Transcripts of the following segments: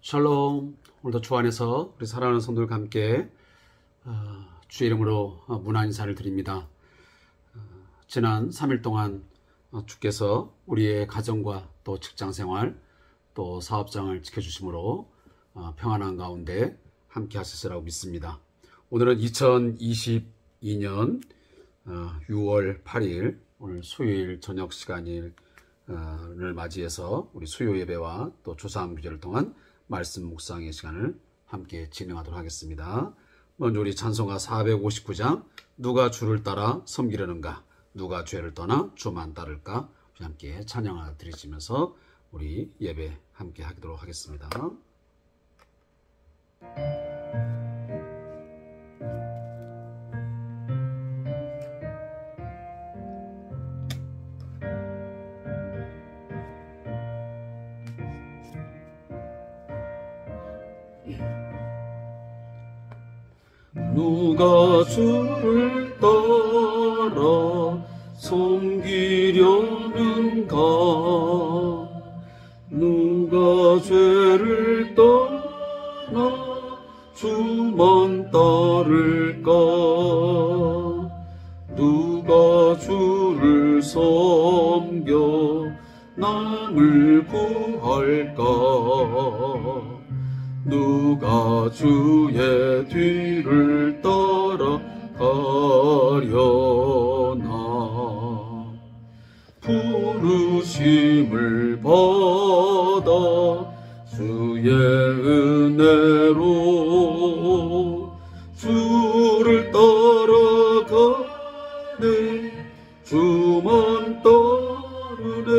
샬롬. 오늘도 주 안에서 우리 사랑하는 성도들과 함께 주의 이름으로 문안 인사를 드립니다. 지난 3일 동안 주께서 우리의 가정과 또 직장생활 또 사업장을 지켜주심으로 평안한 가운데 함께 하시리라고 믿습니다. 오늘은 2022년 6월 8일 오늘 수요일 저녁 시간을 맞이해서 우리 수요 예배와 또 조사함 규제를 통한 말씀 묵상의 시간을 함께 진행하도록 하겠습니다. 먼저 우리 찬송가 459장 누가 주를 따라 섬기려는가, 누가 죄를 떠나 주만 따를까, 함께 찬양을 드리시면서 우리 예배 함께 하도록 하겠습니다. 누가 주를 따라 섬기려는가, 누가 죄를 떠나 주만 따를까, 누가 주를 섬겨 남을 구할까, 누가 주의 뒤를 따라가려나. 부르심을 받아 주의 은혜로 주를 따라가네, 주만 따르네.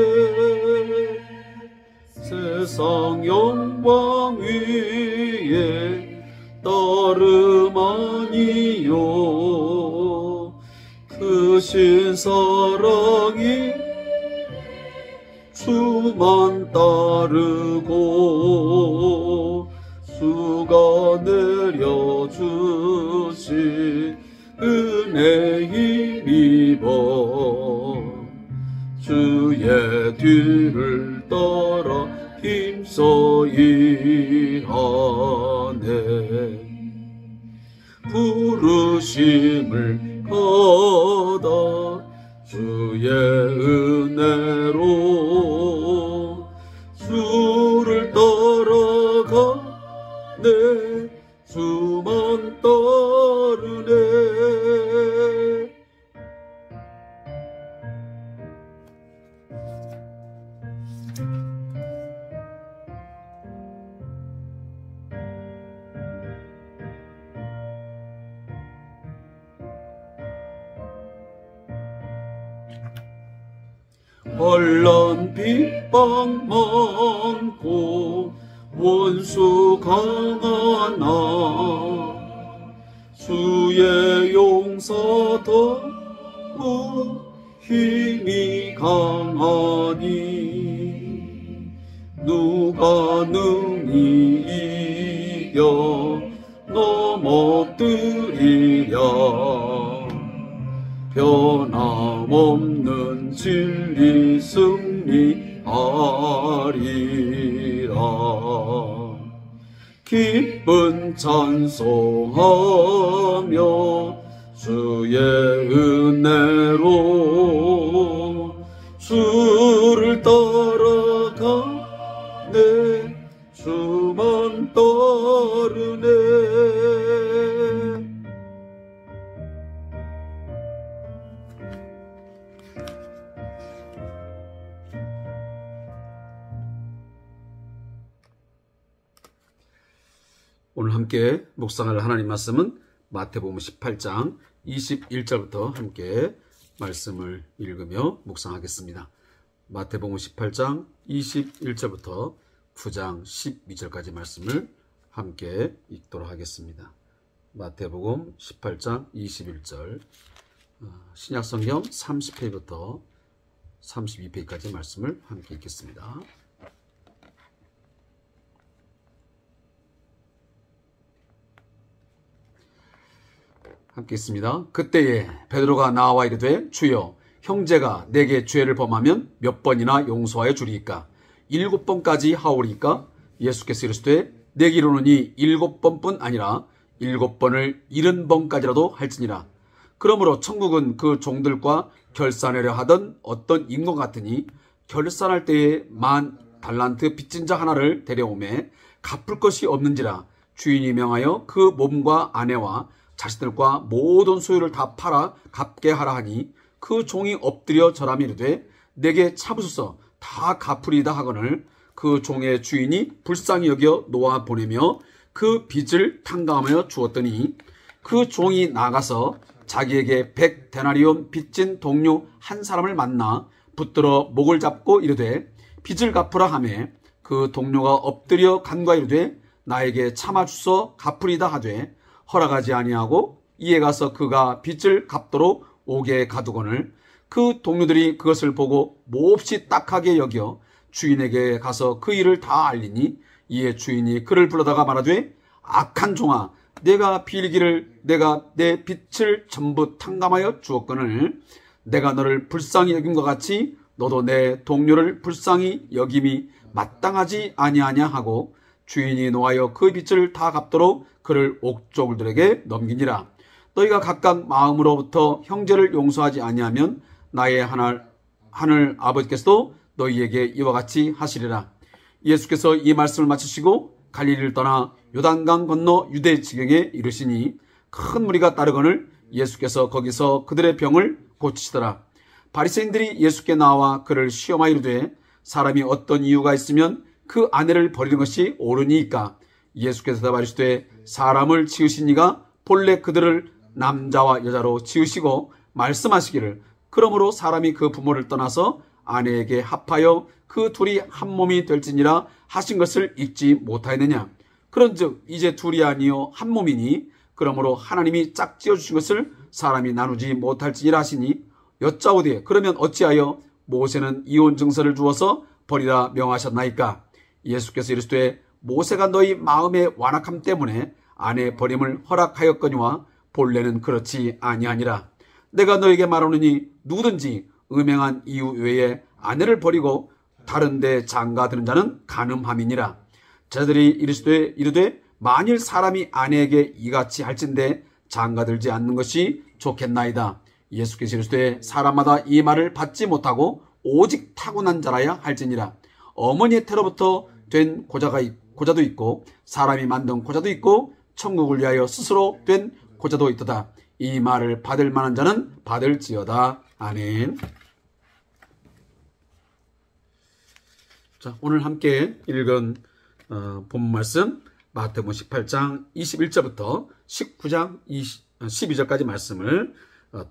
세상 영광 위에 따름 아니요, 크신 사랑이 주만 따르고, 주가 내려주신 은혜 힘입어 주의 뒤를 따라 힘써 일하네. 부르심을 받아 주의 은혜로 주를 따라가네, 주만 따르네. 환난 핍박 많고 원수 강하나, 주의 용서 더욱 힘이 강하니, 누가 능히 이겨 넘어뜨리랴. 변함없는 진리 승리하리라. 기쁜 찬송하며 주의 은혜로 주를 따라가네, 주만 따르네. 오늘 함께 묵상할 하나님 말씀은 마태복음 18장 21절부터 함께 말씀을 읽으며 묵상하겠습니다. 마태복음 18장 21절부터 9장 12절까지 말씀을 함께 읽도록 하겠습니다. 마태복음 18장 21절, 신약성경 30페이지부터 32페이지까지 말씀을 함께 읽겠습니다. 함께 있습니다. 그때에 베드로가 나와 이르되 주여, 형제가 내게 죄를 범하면 몇 번이나 용서하여 주리이까? 7번까지 하오리이까? 예수께서 이르시되 내게 이르노니 7번뿐 아니라 7번을 70번까지라도 할지니라. 그러므로 천국은 그 종들과 결산하려 하던 어떤 임금 같으니 결산할 때에 10,000달란트 빚진 자 하나를 데려오매 갚을 것이 없는지라. 주인이 명하여 그 몸과 아내와 자식들과 모든 소유를 다 팔아 갚게 하라 하니 그 종이 엎드려 절하며 이르되 내게 차부소서 다 갚으리이다 하거늘 그 종의 주인이 불쌍히 여겨 놓아 보내며 그 빚을 탕감하여 주었더니 그 종이 나가서 자기에게 100데나리온 빚진 동료 한 사람을 만나 붙들어 목을 잡고 이르되 빚을 갚으라 하매 그 동료가 엎드려 간과 이르되 나에게 참아주소 갚으리다 하되 허락하지 아니하고 이에 가서 그가 빚을 갚도록 오게 가두거늘 그 동료들이 그것을 보고 몹시 딱하게 여겨 주인에게 가서 그 일을 다 알리니 이에 주인이 그를 불러다가 말하되 악한 종아 내가 빌기를 내가 내 빚을 전부 탕감하여 주었거늘 내가 너를 불쌍히 여김과 같이 너도 내 동료를 불쌍히 여김이 마땅하지 아니하냐 하고 주인이 노하여 그 빚을 다 갚도록 그를 옥졸들에게 넘기니라. 너희가 각각 마음으로부터 형제를 용서하지 아니하면 나의 하늘 아버지께서도 너희에게 이와 같이 하시리라. 예수께서 이 말씀을 마치시고 갈릴리를 떠나 요단강 건너 유대 지경에 이르시니 큰 무리가 따르거늘 예수께서 거기서 그들의 병을 고치시더라. 바리새인들이 예수께 나와 그를 시험하여 이르되 사람이 어떤 이유가 있으면 그 아내를 버리는 것이 옳으니까. 예수께서 대답하시되 사람을 지으신 이가 본래 그들을 남자와 여자로 지으시고 말씀하시기를 그러므로 사람이 그 부모를 떠나서 아내에게 합하여 그 둘이 한 몸이 될지니라 하신 것을 잊지 못하였느냐. 그런즉 이제 둘이 아니요 한 몸이니 그러므로 하나님이 짝지어 주신 것을 사람이 나누지 못할지니라 하시니 여짜오되 그러면 어찌하여 모세는 이혼 증서를 주어서 버리라 명하셨나이까. 예수께서 이르시되 모세가 너희 마음의 완악함 때문에 아내 버림을 허락하였거니와 본래는 그렇지 아니하니라. 내가 너에게 말하노니 누구든지 음행한 이유 외에 아내를 버리고 다른 데 장가드는 자는 간음함이니라. 제자들이 이르되 만일 사람이 아내에게 이같이 할진대 장가들지 않는 것이 좋겠나이다. 예수께서 이르시되 사람마다 이 말을 받지 못하고 오직 타고난 자라야 할지니라. 어머니의 태로부터 된 고자도 있고 사람이 만든 고자도 있고 천국을 위하여 스스로 된 고자도 있도다. 이 말을 받을 만한 자는 받을지어다. 아멘. 자, 오늘 함께 읽은 본문 말씀 마태복음 18장 21절부터 19장 12절까지 말씀을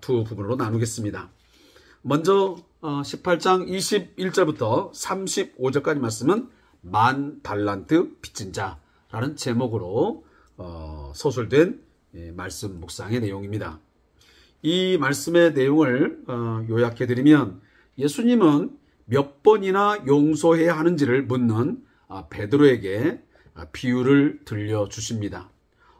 두 부분으로 나누겠습니다. 먼저 18장 21절부터 35절까지 말씀은 10,000달란트 빚진 자라는 제목으로 소설된 말씀 묵상의 내용입니다. 이 말씀의 내용을 요약해드리면 예수님은 몇 번이나 용서해야 하는지를 묻는 베드로에게 비유를 들려주십니다.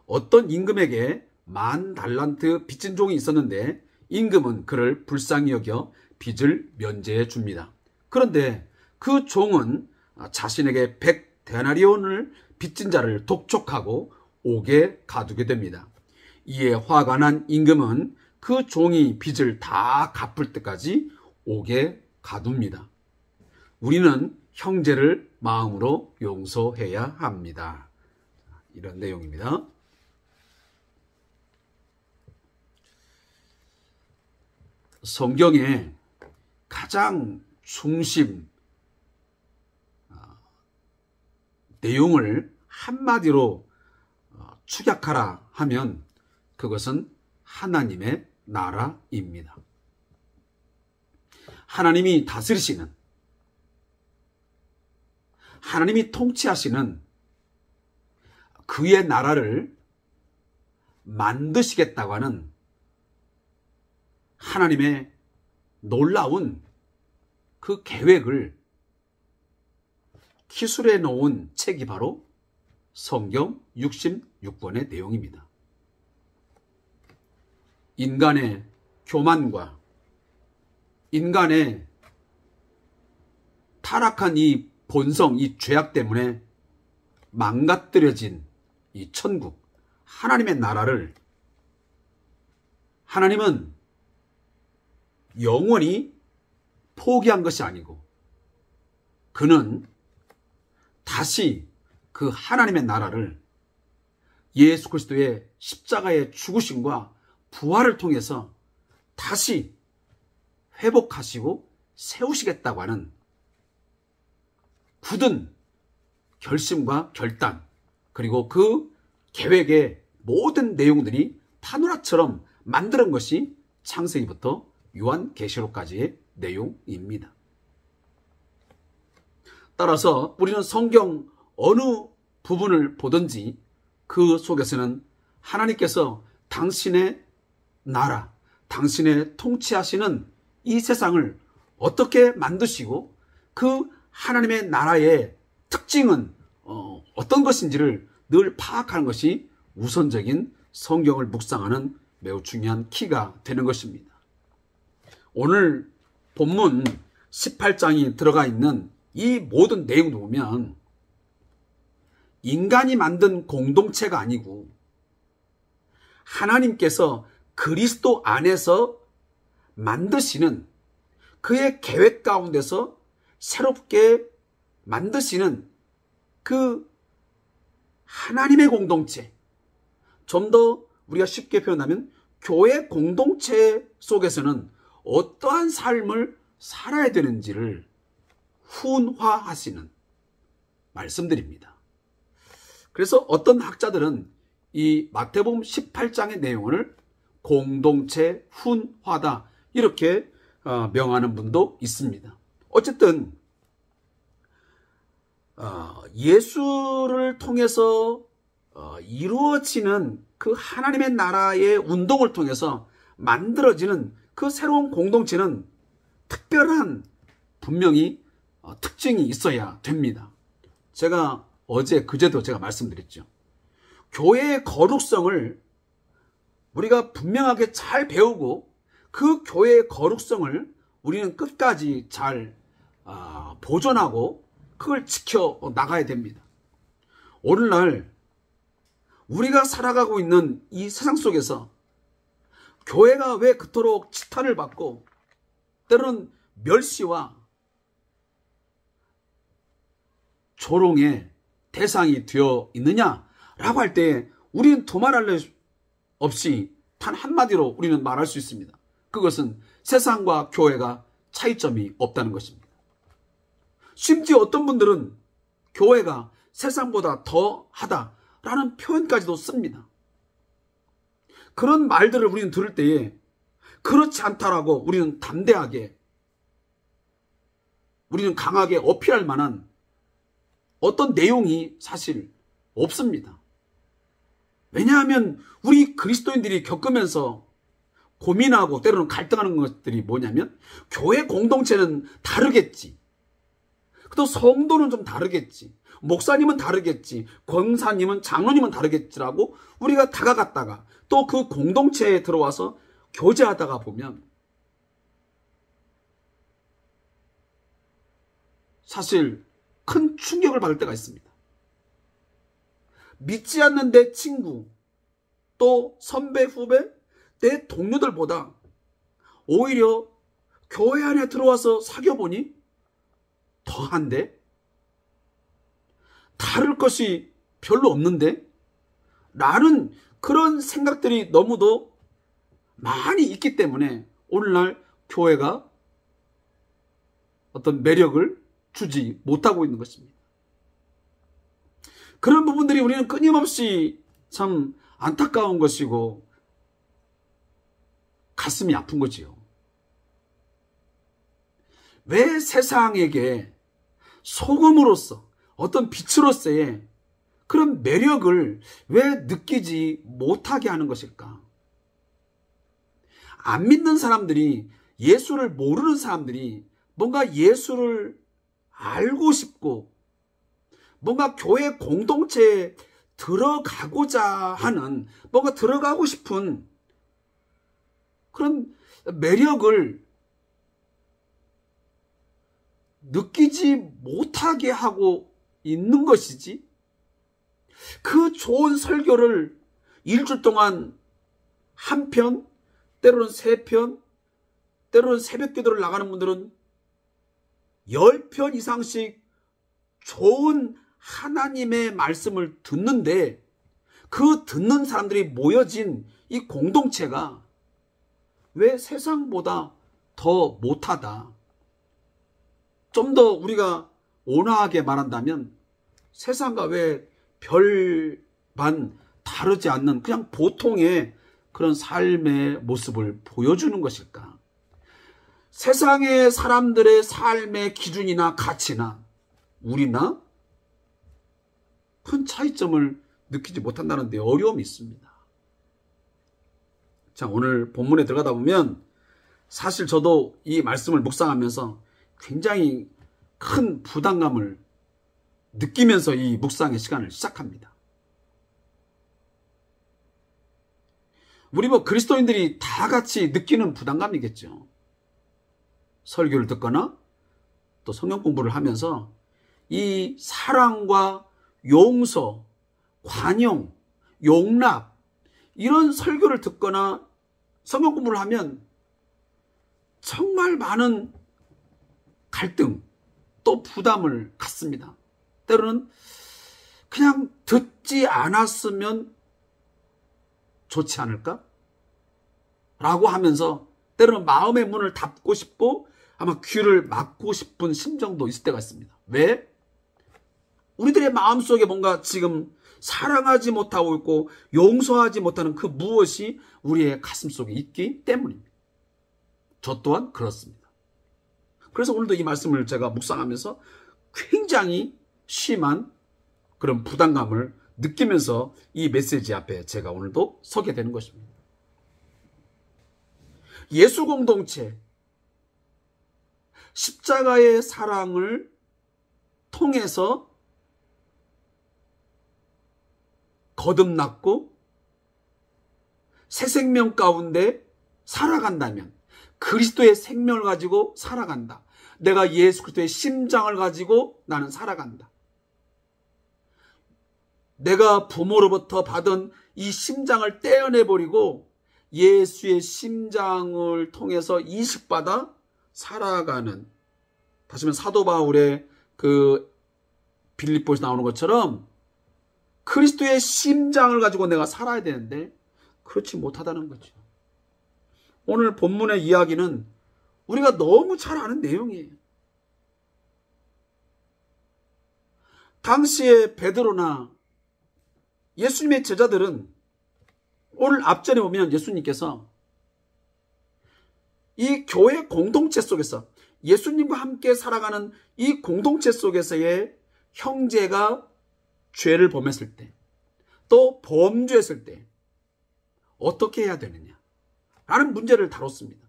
어떤 임금에게 10,000달란트 빚진 종이 있었는데 임금은 그를 불쌍히 여겨 빚을 면제해 줍니다. 그런데 그 종은 자신에게 100데나리온을 빚진 자를 독촉하고 옥에 가두게 됩니다. 이에 화가 난 임금은 그 종이 빚을 다 갚을 때까지 옥에 가둡니다. 우리는 형제를 마음으로 용서해야 합니다. 이런 내용입니다. 성경에 가장 중심 내용을 한마디로 축약하라 하면 그것은 하나님의 나라입니다. 하나님이 다스리시는, 하나님이 통치하시는 그의 나라를 만드시겠다고 하는 하나님의 놀라운 그 계획을 기술해 놓은 책이 바로 성경 66권의 내용입니다. 인간의 교만과 인간의 타락한 이 본성, 이 죄악 때문에 망가뜨려진 이 천국, 하나님의 나라를 하나님은 영원히 포기한 것이 아니고 그는 다시 그 하나님의 나라를 예수 그리스도의 십자가의 죽으심과 부활을 통해서 다시 회복하시고 세우시겠다고 하는 굳은 결심과 결단, 그리고 그 계획의 모든 내용들이 파노라처럼 만드는 것이 창세기부터 요한계시록까지의 내용입니다. 따라서 우리는 성경 어느 부분을 보든지 그 속에서는 하나님께서 당신의 나라, 당신의 통치하시는 이 세상을 어떻게 만드시고 그 하나님의 나라의 특징은 어떤 것인지를 늘 파악하는 것이 우선적인 성경을 묵상하는 매우 중요한 키가 되는 것입니다. 오늘 본문 18장이 들어가 있는 이 모든 내용도 보면 인간이 만든 공동체가 아니고 하나님께서 그리스도 안에서 만드시는 그의 계획 가운데서 새롭게 만드시는 그 하나님의 공동체, 좀 더 우리가 쉽게 표현하면 교회 공동체 속에서는 어떠한 삶을 살아야 되는지를 훈화하시는 말씀들입니다. 그래서 어떤 학자들은 이 마태복음 18장의 내용을 공동체 훈화다 이렇게 명하는 분도 있습니다. 어쨌든 예수를 통해서 이루어지는 그 하나님의 나라의 운동을 통해서 만들어지는 그 새로운 공동체는 특별한 분명히 특징이 있어야 됩니다. 제가 그제도 제가 말씀드렸죠. 교회의 거룩성을 우리가 분명하게 잘 배우고 그 교회의 거룩성을 우리는 끝까지 잘 보존하고 그걸 지켜 나가야 됩니다. 오늘날 우리가 살아가고 있는 이 세상 속에서 교회가 왜 그토록 지탄을 받고 때로는 멸시와 조롱의 대상이 되어 있느냐라고 할 때 우리는 두말할 것 없이 단 한마디로 우리는 말할 수 있습니다. 그것은 세상과 교회가 차이점이 없다는 것입니다. 심지어 어떤 분들은 교회가 세상보다 더 하다라는 표현까지도 씁니다. 그런 말들을 우리는 들을 때에 그렇지 않다라고 우리는 담대하게, 우리는 강하게 어필할 만한 어떤 내용이 사실 없습니다. 왜냐하면 우리 그리스도인들이 겪으면서 고민하고 때로는 갈등하는 것들이 뭐냐면 교회 공동체는 다르겠지. 또 성도는 좀 다르겠지. 목사님은 다르겠지. 권사님은 장로님은 다르겠지라고 우리가 다가갔다가 또 그 공동체에 들어와서 교제하다가 보면 사실 큰 충격을 받을 때가 있습니다. 믿지 않는 내 친구, 또 선배, 후배, 내 동료들보다 오히려 교회 안에 들어와서 사귀어보니 더한데? 다를 것이 별로 없는데? 라는 그런 생각들이 너무도 많이 있기 때문에 오늘날 교회가 어떤 매력을 주지 못하고 있는 것입니다. 그런 부분들이 우리는 끊임없이 참 안타까운 것이고 가슴이 아픈 거지요. 왜 세상에게 소금으로서 어떤 빛으로서의 그런 매력을 왜 느끼지 못하게 하는 것일까? 안 믿는 사람들이, 예수를 모르는 사람들이 뭔가 예수를 알고 싶고 뭔가 교회 공동체에 들어가고자 하는, 뭔가 들어가고 싶은 그런 매력을 느끼지 못하게 하고 있는 것이지, 그 좋은 설교를 일주일 동안 한 편, 때로는 3편, 때로는 새벽 기도를 나가는 분들은 10편 이상씩 좋은 하나님의 말씀을 듣는데, 그 듣는 사람들이 모여진 이 공동체가 왜 세상보다 더 못하다. 좀 더 우리가 온화하게 말한다면 세상과 왜 별반 다르지 않는 그냥 보통의 그런 삶의 모습을 보여주는 것일까? 세상의 사람들의 삶의 기준이나 가치나 우리나 큰 차이점을 느끼지 못한다는 데 어려움이 있습니다. 자, 오늘 본문에 들어가다 보면 사실 저도 이 말씀을 묵상하면서 굉장히 큰 부담감을 느끼면서 이 묵상의 시간을 시작합니다. 우리 그리스도인들이 다 같이 느끼는 부담감이겠죠. 설교를 듣거나 또 성경 공부를 하면서 이 사랑과 용서, 관용, 용납 이런 설교를 듣거나 성경 공부를 하면 정말 많은 갈등 또 부담을 갖습니다. 때로는 그냥 듣지 않았으면 좋지 않을까? 라고 하면서 때로는 마음의 문을 닫고 싶고 아마 귀를 막고 싶은 심정도 있을 때가 있습니다. 왜? 우리들의 마음속에 뭔가 지금 사랑하지 못하고 있고 용서하지 못하는 그 무엇이 우리의 가슴속에 있기 때문입니다. 저 또한 그렇습니다. 그래서 오늘도 이 말씀을 제가 묵상하면서 굉장히 심한 그런 부담감을 느끼면서 이 메시지 앞에 제가 오늘도 서게 되는 것입니다. 예수 공동체, 십자가의 사랑을 통해서 거듭났고 새 생명 가운데 살아간다면, 그리스도의 생명을 가지고 살아간다. 내가 예수 그리스도의 심장을 가지고 나는 살아간다. 내가 부모로부터 받은 이 심장을 떼어내버리고 예수의 심장을 통해서 이식받아 살아가는, 다시 말하면 사도 바울의 그 빌립보에서 나오는 것처럼 그리스도의 심장을 가지고 내가 살아야 되는데 그렇지 못하다는 거죠. 오늘 본문의 이야기는 우리가 너무 잘 아는 내용이에요. 당시에 베드로나 예수님의 제자들은 오늘 앞전에 보면 예수님께서 이 교회 공동체 속에서 예수님과 함께 살아가는 이 공동체 속에서의 형제가 죄를 범했을 때, 또 범죄했을 때 어떻게 해야 되느냐 라는 문제를 다뤘습니다.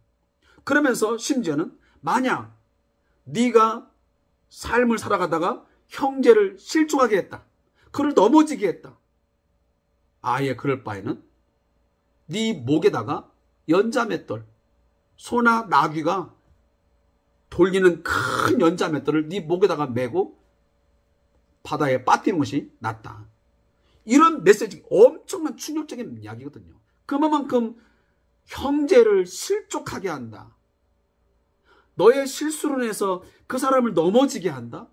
그러면서 심지어는 만약 네가 삶을 살아가다가 형제를 실족하게 했다, 그를 넘어지게 했다, 아예 그럴 바에는 네 목에다가 연자맷돌, 소나 나귀가 돌리는 큰 연자맷돌을 네 목에다가 메고 바다에 빠뜨리는 것이 낫다. 이런 메시지, 엄청난 충격적인 이야기거든요. 그만큼 형제를 실족하게 한다. 너의 실수로 인해서 그 사람을 넘어지게 한다.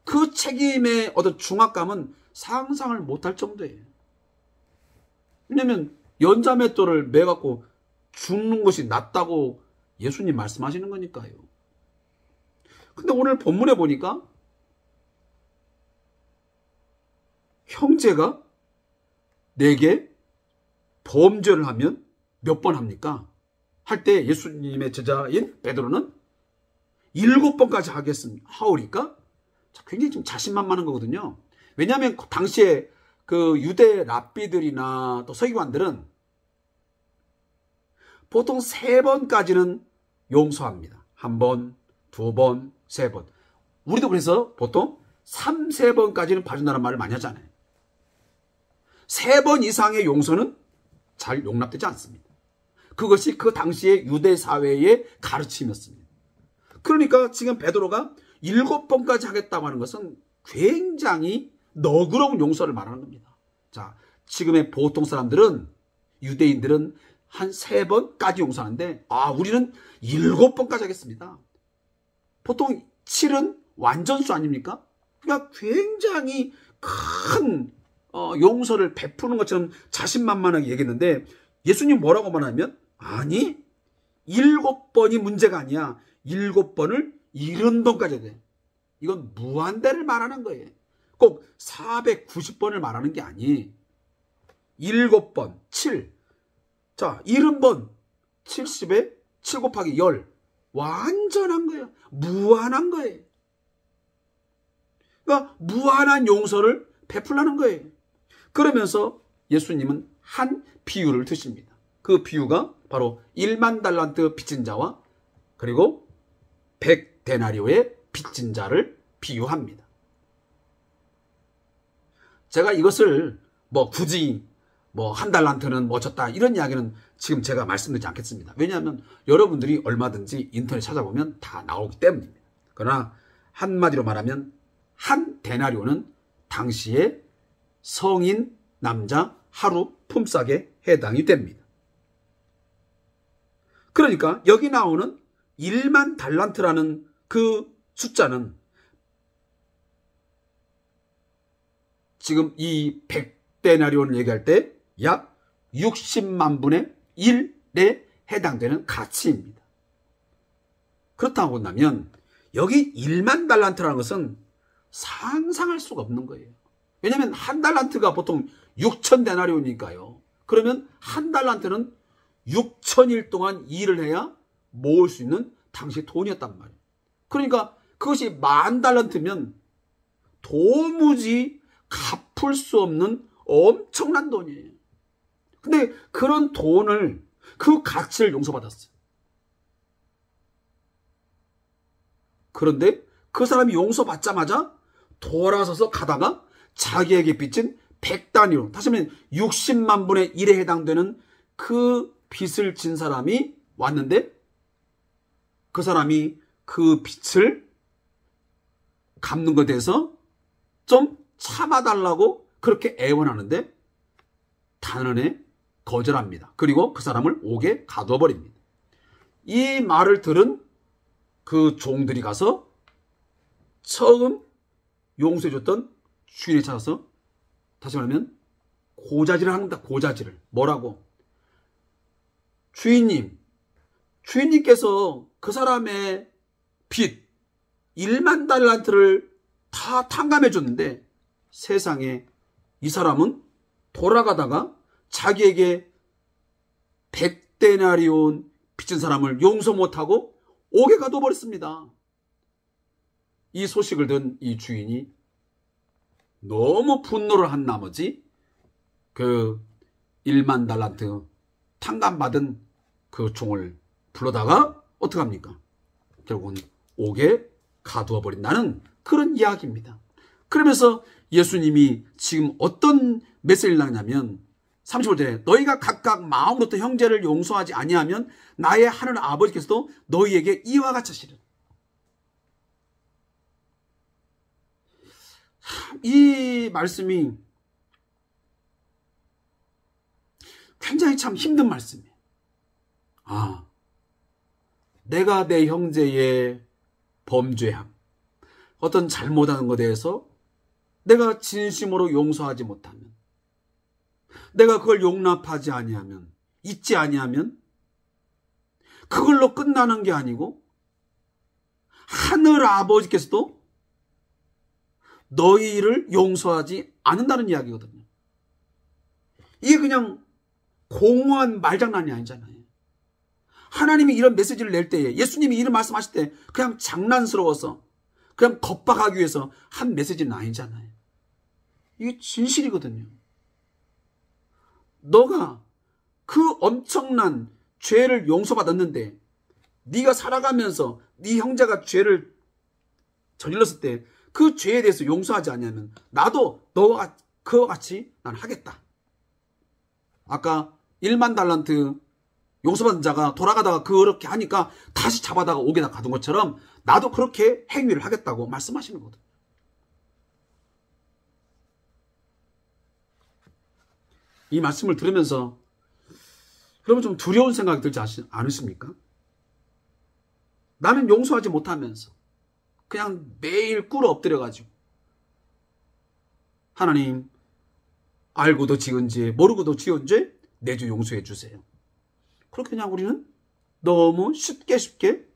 그 책임의 어떤 중압감은 상상을 못할 정도예요. 왜냐하면 연자맷돌을 매갖고 죽는 것이 낫다고 예수님 말씀하시는 거니까요. 근데 오늘 본문에 보니까 형제가 내게 범죄를 하면 몇 번 합니까? 할 때 예수님의 제자인 베드로는 7번까지 하오리까? 굉장히 좀 자신만만한 거거든요. 왜냐하면 당시에 그 유대 랍비들이나 또 서기관들은 보통 3번까지는 용서합니다. 1번, 2번, 3번. 우리도 그래서 보통 3, 4번까지는 봐준다는 말을 많이 하잖아요. 3번 이상의 용서는 잘 용납되지 않습니다. 그것이 그 당시의 유대 사회의 가르침이었습니다. 그러니까 지금 베드로가 7번까지 하겠다고 하는 것은 굉장히 너그러운 용서를 말하는 겁니다. 자, 지금의 보통 사람들은, 유대인들은 한 3번까지 용서하는데, 우리는 7번까지 하겠습니다. 보통 7은 완전수 아닙니까? 그러니까 굉장히 큰 용서를 베푸는 것처럼 자신만만하게 얘기했는데, 예수님 뭐라고 말하면, 아니 7번이 문제가 아니야. 7번을 70번까지 해야 돼. 이건 무한대를 말하는 거예요. 꼭 490번을 말하는 게 아니. 7번 7. 자, 70번 70에 7 곱하기 10. 완전한 거예요. 무한한 거예요. 그러니까 무한한 용서를 베풀라는 거예요. 그러면서 예수님은 한 비유를 드십니다. 그 비유가 바로 1만 달란트 빚진 자와 그리고 100데나리오의 빚진 자를 비유합니다. 제가 이것을 굳이 한 달란트는 졌다 이런 이야기는 지금 제가 말씀드리지 않겠습니다. 왜냐하면 여러분들이 얼마든지 인터넷 찾아보면 다 나오기 때문입니다. 그러나 한마디로 말하면 한 데나리오는 당시에 성인 남자 하루 품삯에 해당이 됩니다. 그러니까 여기 나오는 1만 달란트라는 그 숫자는 지금 이 100데나리온을 얘기할 때 약 60만 분의 1에 해당되는 가치입니다. 그렇다고 본다면 여기 1만 달란트라는 것은 상상할 수가 없는 거예요. 왜냐하면 한 달란트가 보통 6,000데나리온이니까요. 그러면 한 달란트는 6,000일 동안 일을 해야 모을 수 있는 당시 돈이었단 말이에요. 그러니까 그것이 10,000달란트면 도무지 갚을 수 없는 엄청난 돈이에요. 근데 그런 돈을, 그 가치를 용서받았어요. 그런데 그 사람이 용서받자마자 돌아서서 가다가 자기에게 빚진 100단위로, 다시 말하면 60만 분의 1에 해당되는 그 빚을 진 사람이 왔는데 그 사람이 그 빚을 갚는 것에 대해서 좀 참아달라고 그렇게 애원하는데 단언에 거절합니다. 그리고 그 사람을 옥에 가두어 버립니다. 이 말을 들은 그 종들이 가서 처음 용서해줬던 주인을 찾아서, 다시 말하면 고자질을 합니다. 고자질을. 뭐라고? 주인님께서 그 사람의 빚 1만 달란트를 다 탕감해 줬는데 세상에 이 사람은 돌아가다가 자기에게 100데나리온 빚진 사람을 용서 못하고 옥에 가둬버렸습니다. 이 소식을 든 이 주인이 너무 분노를 한 나머지 그 1만 달란트 탕감받은 그 종을 불러다가 어떡합니까? 결국은 옥에 가두어 버린다는 그런 이야기입니다. 그러면서 예수님이 지금 어떤 메시지를 나냐면 35절에 너희가 각각 마음으로부터 형제를 용서하지 아니하면 나의 하늘 아버지께서도 너희에게 이와 같이 하시리라. 이 말씀이 굉장히 참 힘든 말씀이에요. 내가 내 형제의 범죄함, 어떤 잘못하는 것에 대해서 내가 진심으로 용서하지 못하면, 내가 그걸 용납하지 아니하면, 잊지 아니하면 그걸로 끝나는 게 아니고 하늘 아버지께서도 너희를 용서하지 않는다는 이야기거든요. 이게 그냥 공허한 말장난이 아니잖아요. 하나님이 이런 메시지를 낼 때에, 예수님이 이런 말씀하실 때 그냥 장난스러워서 그냥 겁박하기 위해서 한 메시지는 아니잖아요. 이게 진실이거든요. 너가 그 엄청난 죄를 용서받았는데 네가 살아가면서 네 형제가 죄를 저질렀을 때 그 죄에 대해서 용서하지 않냐면 나도 너와 그와 같이 난 하겠다. 아까 1만 달란트 용서받은 자가 돌아가다가 그렇게 하니까 다시 잡아다가 옥에다 가둔 것처럼 나도 그렇게 행위를 하겠다고 말씀하시는 거거든요. 이 말씀을 들으면서 그러면 좀 두려운 생각이 들지 않으십니까? 나는 용서하지 못하면서 그냥 매일 꿇어 엎드려가지고 하나님, 알고도 지은 죄, 모르고도 지은 죄 내주 용서해 주세요. 그렇게 그냥 우리는 너무 쉽게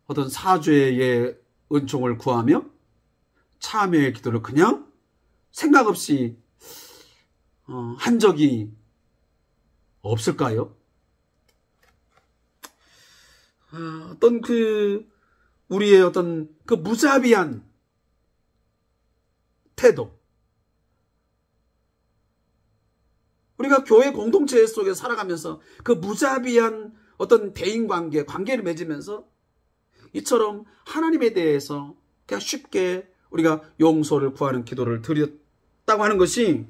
어떤 사죄의 은총을 구하며 참회의 기도를 그냥 생각 없이 한 적이 없을까요? 어떤 우리의 어떤 무자비한 태도, 우리가 교회 공동체 속에 살아가면서 그 무자비한 어떤 대인관계, 관계를 맺으면서 이처럼 하나님에 대해서 그냥 쉽게 우리가 용서를 구하는 기도를 드렸다고 하는 것이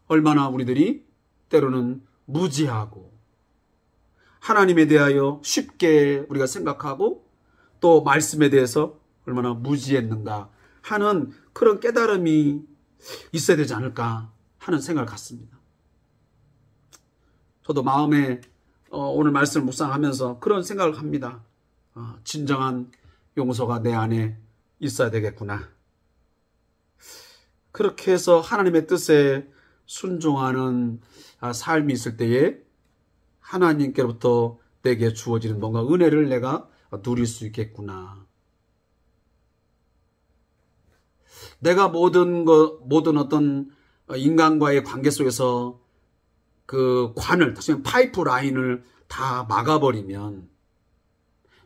얼마나 우리들이 때로는 무지하고 하나님에 대하여 쉽게 우리가 생각하고 또 말씀에 대해서 얼마나 무지했는가 하는 그런 깨달음이 있어야 되지 않을까 하는 생각을 갖습니다. 저도 마음에 오늘 말씀을 묵상하면서 그런 생각을 합니다. 진정한 용서가 내 안에 있어야 되겠구나. 그렇게 해서 하나님의 뜻에 순종하는 삶이 있을 때에 하나님께로부터 내게 주어지는 뭔가 은혜를 내가 누릴 수 있겠구나. 내가 모든 어떤 인간과의 관계 속에서 그 관을, 다시 말하면 파이프 라인을 다 막아버리면,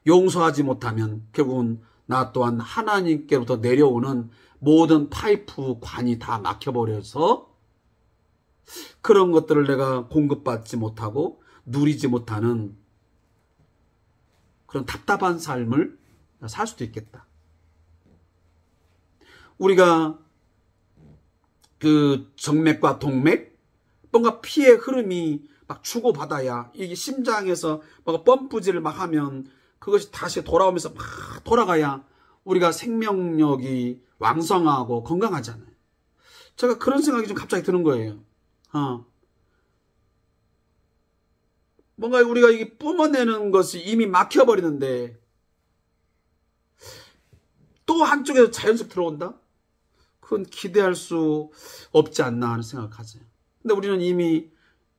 용서하지 못하면 결국은 나 또한 하나님께로부터 내려오는 모든 파이프 관이 다 막혀버려서 그런 것들을 내가 공급받지 못하고 누리지 못하는 그런 답답한 삶을 살 수도 있겠다. 우리가 그 정맥과 동맥, 뭔가 피의 흐름이 막 주고받아야 이게 심장에서 뭔가 펌프질을 막 하면 그것이 다시 돌아오면서 막 돌아가야 우리가 생명력이 왕성하고 건강하잖아요. 제가 그런 생각이 좀 갑자기 드는 거예요. 뭔가 우리가 이게 뿜어내는 것이 이미 막혀버리는데 또 한쪽에서 자연스럽게 들어온다? 그건 기대할 수 없지 않나 하는 생각을 가져요. 근데 우리는 이미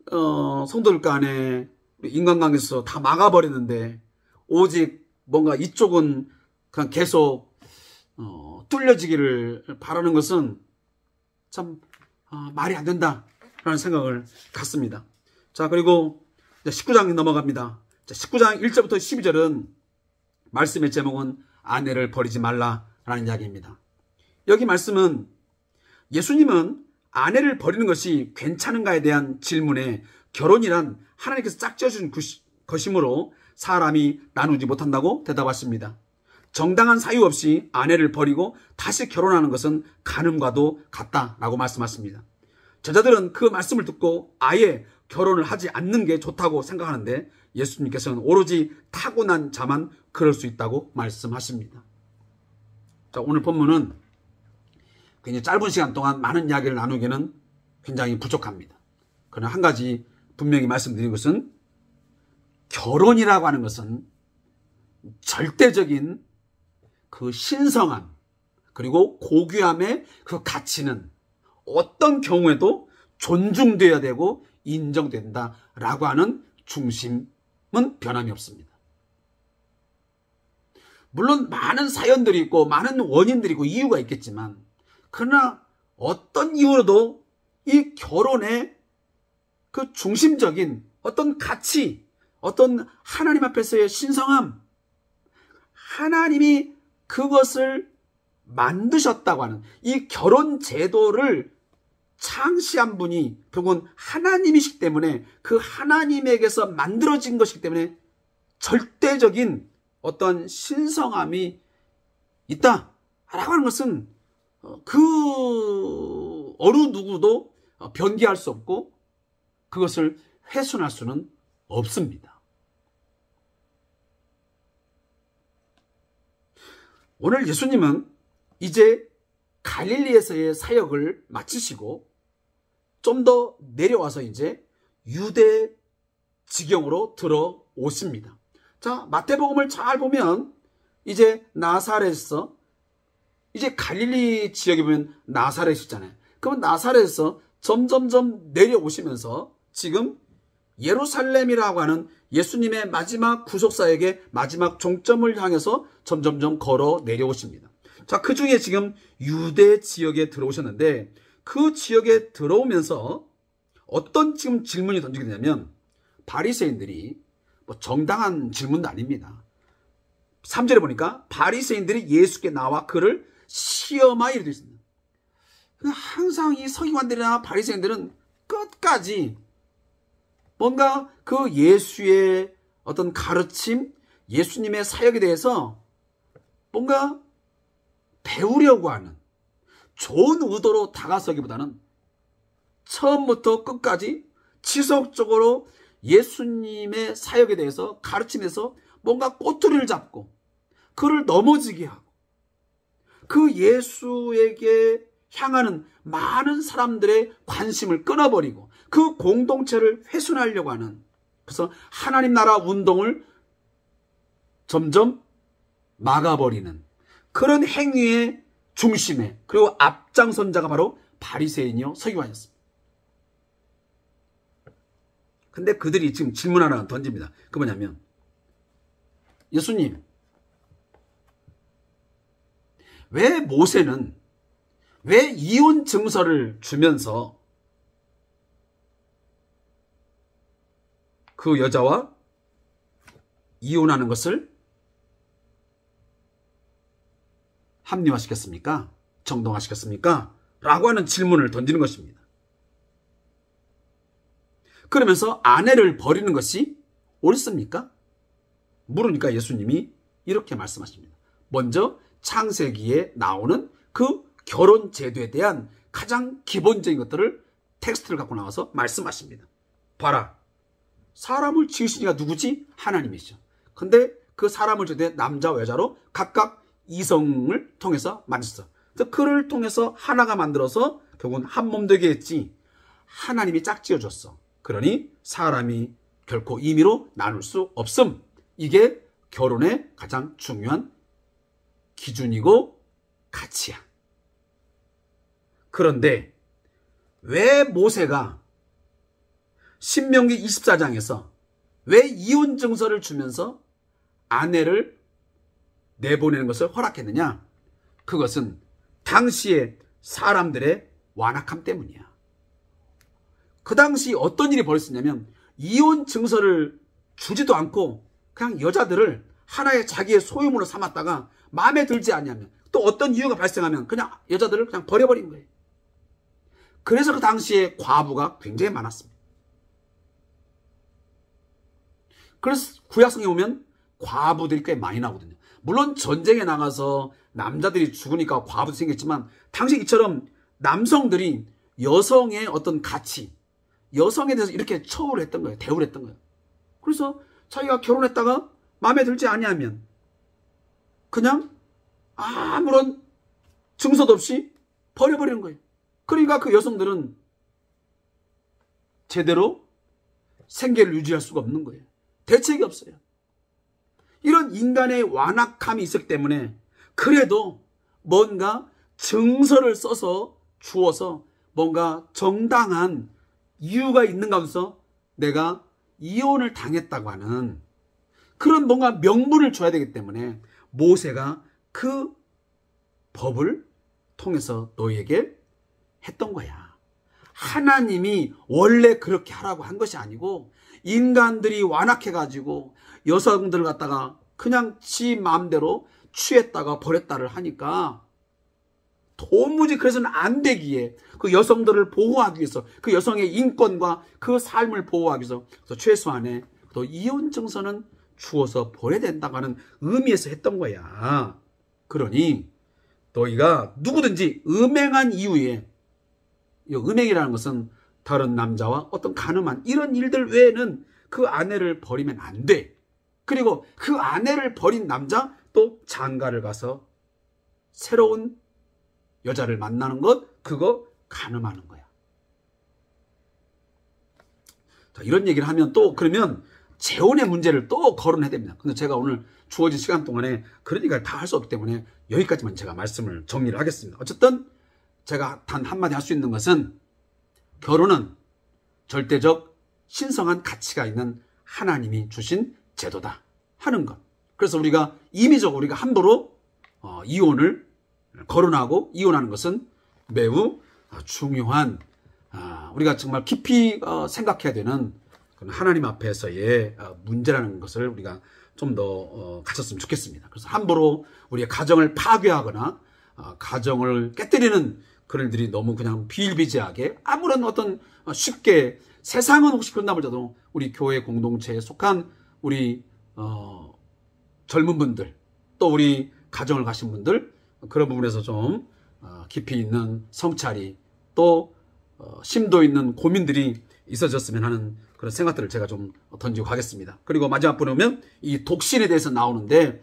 성도들 간에 인간관계에서 다 막아버리는데 오직 뭔가 이쪽은 그냥 계속 뚫려지기를 바라는 것은 참 말이 안 된다라는 생각을 갖습니다. 자, 그리고 19장 넘어갑니다. 자, 19장 1절부터 12절은 말씀의 제목은 아내를 버리지 말라라는 이야기입니다. 여기 말씀은 예수님은 아내를 버리는 것이 괜찮은가에 대한 질문에 결혼이란 하나님께서 짝지어준 것이므로 사람이 나누지 못한다고 대답하십니다. 정당한 사유 없이 아내를 버리고 다시 결혼하는 것은 간음과도 같다라고 말씀하십니다. 저자들은 그 말씀을 듣고 아예 결혼을 하지 않는 게 좋다고 생각하는데 예수님께서는 오로지 타고난 자만 그럴 수 있다고 말씀하십니다. 자, 오늘 본문은 굉장히 짧은 시간 동안 많은 이야기를 나누기는 굉장히 부족합니다. 그러나 한 가지 분명히 말씀드린 것은 결혼이라고 하는 것은 절대적인 그 신성함 그리고 고귀함의 그 가치는 어떤 경우에도 존중되어야 되고 인정된다라고 하는 중심은 변함이 없습니다. 물론 많은 사연들이 있고 많은 원인들이 있고 이유가 있겠지만 그러나 어떤 이유로도 이 결혼의 그 중심적인 어떤 가치, 어떤 하나님 앞에서의 신성함, 하나님이 그것을 만드셨다고 하는 이 결혼 제도를 창시한 분이 결국은 하나님이시기 때문에 그 하나님에게서 만들어진 것이기 때문에 절대적인 어떤 신성함이 있다라고 하는 것은 그 어느 누구도 변기할 수 없고 그것을 훼손할 수는 없습니다. 오늘 예수님은 이제 갈릴리에서의 사역을 마치시고 좀 더 내려와서 이제 유대 지경으로 들어오십니다. 자, 마태복음을 잘 보면 이제 나사렛에서 이제 갈릴리 지역에 보면 나사렛이잖아요. 그러면 나사렛에서 점점점 내려오시면서 지금 예루살렘이라고 하는 예수님의 마지막 구속사역의 마지막 종점을 향해서 점점점 걸어 내려오십니다. 자, 그 중에 지금 유대 지역에 들어오셨는데 그 지역에 들어오면서 어떤 지금 질문이 던지게 되냐면 바리새인들이 뭐 정당한 질문도 아닙니다. 3절에 보니까 바리새인들이 예수께 나와 그를 시험하여 이르되 있습니다. 항상 이 서기관들이나 바리새인들은 끝까지 뭔가 그 예수의 어떤 가르침, 예수님의 사역에 대해서 뭔가 배우려고 하는 좋은 의도로 다가서기보다는 처음부터 끝까지 지속적으로 예수님의 사역에 대해서 가르침에서 뭔가 꼬투리를 잡고 그를 넘어지게 하고 그 예수에게 향하는 많은 사람들의 관심을 끊어버리고 그 공동체를 훼손하려고 하는, 그래서 하나님 나라 운동을 점점 막아버리는 그런 행위의 중심에 그리고 앞장선자가 바로 바리새인이요 서기관이었습니다. 근데 그들이 지금 질문 하나 던집니다. 그 뭐냐면 예수님, 왜 모세는 왜 이혼 증서를 주면서 그 여자와 이혼하는 것을 합리화시켰습니까? 정당화시켰습니까? 라고 하는 질문을 던지는 것입니다. 그러면서 아내를 버리는 것이 옳습니까? 물으니까 예수님이 이렇게 말씀하십니다. 먼저 창세기에 나오는 그 결혼 제도에 대한 가장 기본적인 것들을 텍스트를 갖고 나와서 말씀하십니다. 봐라, 사람을 지으신 이가 누구지? 하나님이시죠. 근데 그 사람을 지을 남자와 여자로 각각 이성을 통해서 만드셨어. 그를 통해서 하나가 만들어서 결국은 한 몸 되게 했지. 하나님이 짝지어줬어. 그러니 사람이 결코 임의로 나눌 수 없음. 이게 결혼의 가장 중요한 기준이고 가치야. 그런데 왜 모세가 신명기 24장에서 왜 이혼 증서를 주면서 아내를 내보내는 것을 허락했느냐? 그것은 당시의 사람들의 완악함 때문이야. 그 당시 어떤 일이 벌어졌냐면 이혼 증서를 주지도 않고 그냥 여자들을 하나의 자기의 소유물로 삼았다가 마음에 들지 않냐면 또 어떤 이유가 발생하면 그냥 여자들을 그냥 버려버린 거예요. 그래서 그 당시에 과부가 굉장히 많았습니다. 그래서 구약성에 보면 과부들이 꽤 많이 나오거든요. 물론 전쟁에 나가서 남자들이 죽으니까 과부도 생겼지만 당시 이처럼 남성들이 여성의 어떤 가치, 여성에 대해서 이렇게 처우를 했던 거예요. 대우를 했던 거예요. 그래서 자기가 결혼했다가 마음에 들지 아니하면 그냥 아무런 증서도 없이 버려버리는 거예요. 그러니까 그 여성들은 제대로 생계를 유지할 수가 없는 거예요. 대책이 없어요. 이런 인간의 완악함이 있었기 때문에 그래도 뭔가 증서를 써서 주어서 뭔가 정당한 이유가 있는 가운데서 내가 이혼을 당했다고 하는 그런 뭔가 명분을 줘야 되기 때문에 모세가 그 법을 통해서 너희에게 했던 거야. 하나님이 원래 그렇게 하라고 한 것이 아니고 인간들이 완악해가지고 여성들을 갖다가 그냥 지 마음대로 취했다가 버렸다를 하니까 도무지 그래서는 안 되기에 그 여성들을 보호하기 위해서 그 여성의 인권과 그 삶을 보호하기 위해서 최소한의 또 이혼 증서는 주어서 버려야 된다고 하는 의미에서 했던 거야. 그러니 너희가 누구든지 음행한 이후에, 이 음행이라는 것은 다른 남자와 어떤 가늠한 이런 일들 외에는 그 아내를 버리면 안 돼. 그리고 그 아내를 버린 남자 또 장가를 가서 새로운 여자를 만나는 것, 그거 가늠하는 거야. 자, 이런 얘기를 하면 또 그러면 재혼의 문제를 또 거론해야 됩니다. 근데 제가 오늘 주어진 시간 동안에 그런 얘기를 다 할 수 없기 때문에 여기까지만 제가 말씀을 정리를 하겠습니다. 어쨌든 제가 단 한마디 할 수 있는 것은 결혼은 절대적 신성한 가치가 있는 하나님이 주신 제도다 하는 것. 그래서 우리가 임의적으로 우리가 함부로 이혼을 거론하고 이혼하는 것은 매우 중요한 우리가 정말 깊이 생각해야 되는 하나님 앞에서의 문제라는 것을 우리가 좀 더 가졌으면 좋겠습니다. 그래서 함부로 우리의 가정을 파괴하거나 가정을 깨뜨리는 그런 일들이 너무 그냥 비일비재하게 아무런 어떤 쉽게 세상은 혹시 그런다 하더라도 우리 교회 공동체에 속한 우리 젊은 분들 또 우리 가정을 가신 분들 그런 부분에서 좀 깊이 있는 성찰이 또 심도 있는 고민들이 있어졌으면 하는 그런 생각들을 제가 좀 던지고 가겠습니다. 그리고 마지막 부분에 보면 이 독신에 대해서 나오는데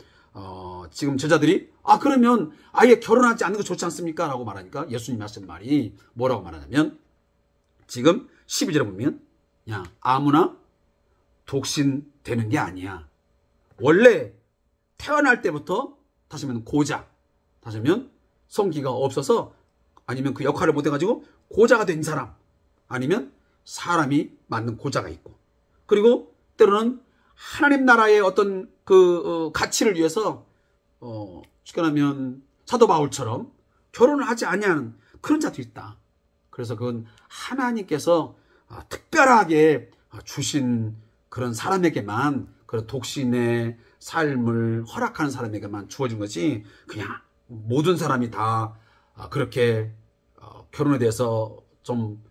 지금 제자들이 그러면 아예 결혼하지 않는 거 좋지 않습니까? 라고 말하니까 예수님이 하신 말이 뭐라고 말하냐면 지금 12절에 보면 야 아무나 독신 되는 게 아니야. 원래 태어날 때부터 다시 하면 고자 다시 하면 성기가 없어서 아니면 그 역할을 못해가지고 고자가 된 사람 아니면 사람이 맞는 고자가 있고 그리고 때로는 하나님 나라의 어떤 그 가치를 위해서 쉽게 말하면 사도 바울처럼 결혼을 하지 아니하는 그런 자도 있다. 그래서 그건 하나님께서 특별하게 주신 그런 사람에게만 그런 독신의 삶을 허락하는 사람에게만 주어진 것이 그냥 모든 사람이 다 그렇게 결혼에 대해서 좀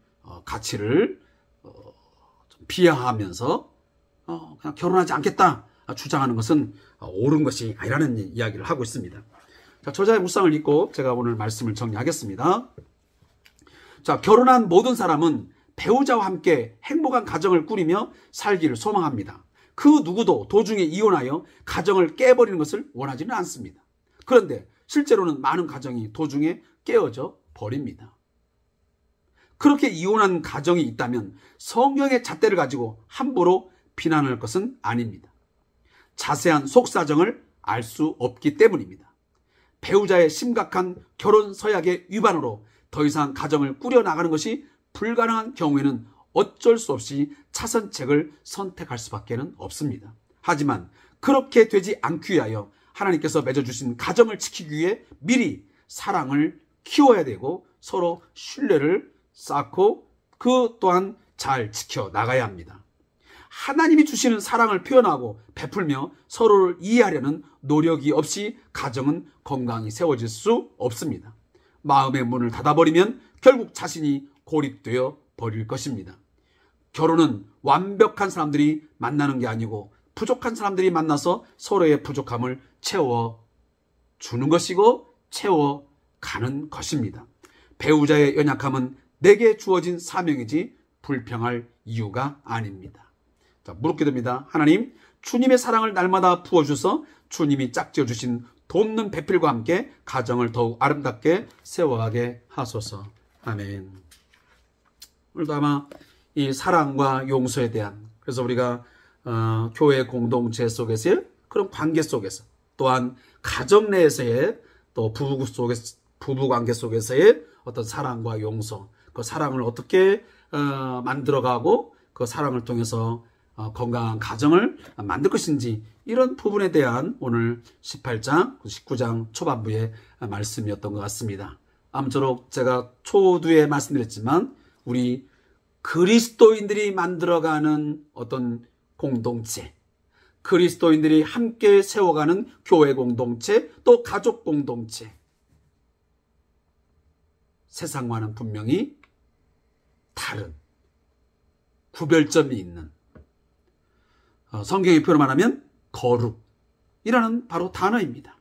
가치를 좀 비하하면서 그냥 결혼하지 않겠다 주장하는 것은 옳은 것이 아니라는 이야기를 하고 있습니다. 자, 저자의 묵상을 읽고 제가 오늘 말씀을 정리하겠습니다. 자, 결혼한 모든 사람은 배우자와 함께 행복한 가정을 꾸리며 살기를 소망합니다. 그 누구도 도중에 이혼하여 가정을 깨버리는 것을 원하지는 않습니다. 그런데 실제로는 많은 가정이 도중에 깨어져 버립니다. 그렇게 이혼한 가정이 있다면 성경의 잣대를 가지고 함부로 비난할 것은 아닙니다. 자세한 속사정을 알 수 없기 때문입니다. 배우자의 심각한 결혼 서약의 위반으로 더 이상 가정을 꾸려나가는 것이 불가능한 경우에는 어쩔 수 없이 차선책을 선택할 수밖에 없습니다. 하지만 그렇게 되지 않기 위하여 하나님께서 맺어주신 가정을 지키기 위해 미리 사랑을 키워야 되고 서로 신뢰를 쌓고 그 또한 잘 지켜나가야 합니다. 하나님이 주시는 사랑을 표현하고 베풀며 서로를 이해하려는 노력이 없이 가정은 건강히 세워질 수 없습니다. 마음의 문을 닫아버리면 결국 자신이 고립되어 버릴 것입니다. 결혼은 완벽한 사람들이 만나는 게 아니고 부족한 사람들이 만나서 서로의 부족함을 채워주는 것이고 채워가는 것입니다. 배우자의 연약함은 내게 주어진 사명이지 불평할 이유가 아닙니다. 자, 묻게 됩니다. 하나님, 주님의 사랑을 날마다 부어주셔서 주님이 짝지어주신 돕는 배필과 함께 가정을 더욱 아름답게 세워가게 하소서. 아멘. 오늘도 아마 이 사랑과 용서에 대한 그래서 우리가 교회 공동체 속에서의 그런 관계 속에서 또한 가정 내에서의 또 부부 관계 속에서의 어떤 사랑과 용서 그 사랑을 어떻게 만들어가고 그 사랑을 통해서 건강한 가정을 만들 것인지 이런 부분에 대한 오늘 18장, 19장 초반부의 말씀이었던 것 같습니다. 아무쪼록 제가 초두에 말씀드렸지만 우리 그리스도인들이 만들어가는 어떤 공동체, 그리스도인들이 함께 세워가는 교회 공동체, 또 가족 공동체, 세상과는 분명히 다른 구별점이 있는 성경의 표현을 말하면 거룩이라는 바로 단어입니다.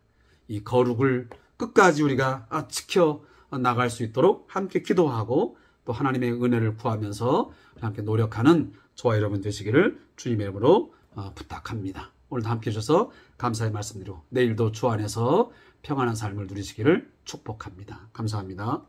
이 거룩을 끝까지 우리가 지켜나갈 수 있도록 함께 기도하고 또 하나님의 은혜를 구하면서 함께 노력하는 저와 여러분 되시기를 주님의 이름으로 부탁합니다. 오늘도 함께 해주셔서 감사의 말씀드리고 내일도 주 안에서 평안한 삶을 누리시기를 축복합니다. 감사합니다.